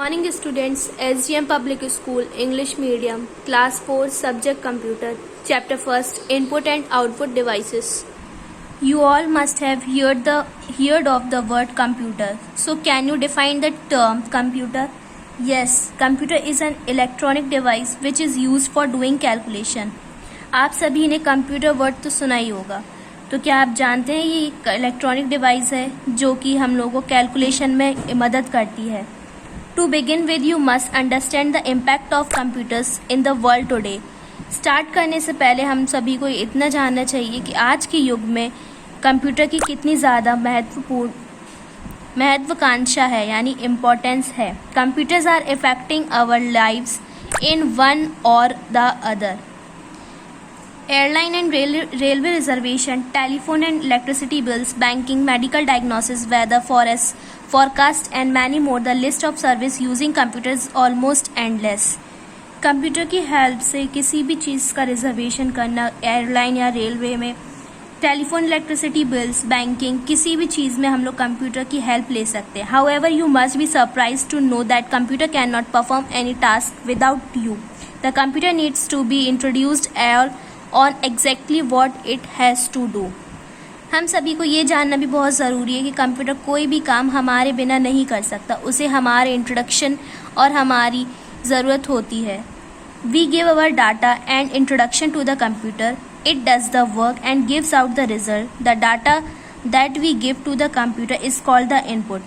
Morning students, SGM Public School, English Medium, Class 4, Subject Computer, Chapter 1st, Input and Output Devices. You all must have heard of the word computer. So can you define the term computer? Yes, computer is an electronic device which is used for doing calculation. आप सभी ने computer word तो सुना ही होगा, तो क्या आप जानते हैं ये एक इलेक्ट्रॉनिक डिवाइस है जो कि हम लोगों को कैलकुलेशन में मदद करती है. To begin with, you must understand the impact of computers in the world today. Start करने से पहले हम सभी को इतना जानना चाहिए कि आज के युग में कंप्यूटर की कितनी ज़्यादा महत्वाकांक्षा है, यानी इम्पोर्टेंस है. Computers are affecting our lives in one or the other. Airline and railway reservation, telephone and electricity bills, banking, medical diagnosis, weather, forecast and many more. The list of service using computers is almost endless. Computer की help से किसी भी चीज़ का reservation करना, airline या railway में, telephone, electricity bills, banking, किसी भी चीज़ में हम लोग कंप्यूटर की हेल्प ले सकते हैं. However, you must be surprised to know that computer cannot perform any task without you. The computer needs to be introduced on exactly what it has to do. हम सभी को ये जानना भी बहुत ज़रूरी है कि कंप्यूटर कोई भी काम हमारे बिना नहीं कर सकता, उसे हमारे इंट्रोडक्शन और हमारी ज़रूरत होती है. We give our data and introduction to the computer. It does the work and gives out the result. The data that we give to the computer is called the input.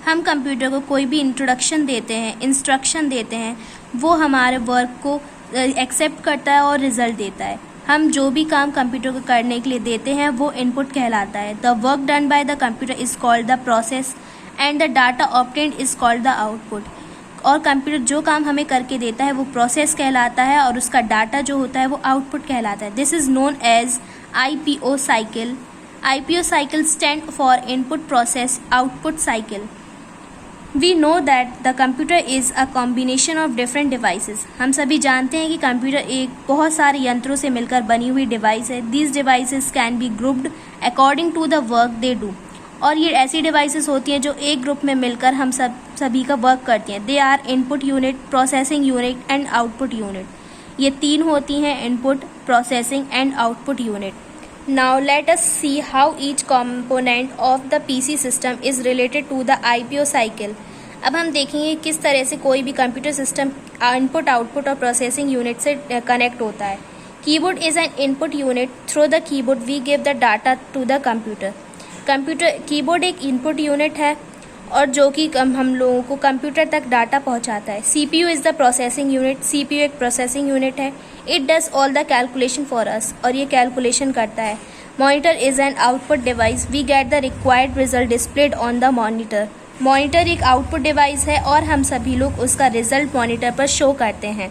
हम computer को कोई भी introduction देते हैं, instruction देते हैं, वो हमारे वर्क को एक्सेप्ट करता है और रिजल्ट देता है. हम जो भी काम कंप्यूटर को करने के लिए देते हैं वो इनपुट कहलाता है. The work done by the computer is called the process and the data obtained is called the output. और कंप्यूटर जो काम हमें करके देता है वो प्रोसेस कहलाता है और उसका डाटा जो होता है वो आउटपुट कहलाता है. This is known as IPO cycle. IPO cycle stand for input process output cycle. We know that the computer is a combination of different devices. हम सभी जानते हैं कि कंप्यूटर एक बहुत सारे यंत्रों से मिलकर बनी हुई डिवाइस है. These devices can be grouped according to the work they do. और ये ऐसी डिवाइसेस होती हैं जो एक ग्रुप में मिलकर हम सभी का वर्क करती हैं. They are input unit, processing unit and output unit. ये तीन होती हैं, input, processing and output unit. Now let us see how each component of the PC system is related to the IPO cycle. अब हम देखेंगे किस तरह से कोई भी कंप्यूटर सिस्टम इनपुट, आउटपुट और प्रोसेसिंग यूनिट से कनेक्ट होता है. Keyboard is an input unit. Through the keyboard we give the data to the computer. Keyboard एक इनपुट यूनिट है और जो कि हम लोगों को कंप्यूटर तक डाटा पहुंचाता है. CPU is the processing unit. CPU एक प्रोसेसिंग यूनिट है. It does all the calculation for us, और ये कैलकुलेशन करता है. Monitor is an output device. We get the required result displayed on the monitor. Monitor एक output device है और हम सभी लोग उसका रिजल्ट मॉनिटर पर शो करते हैं.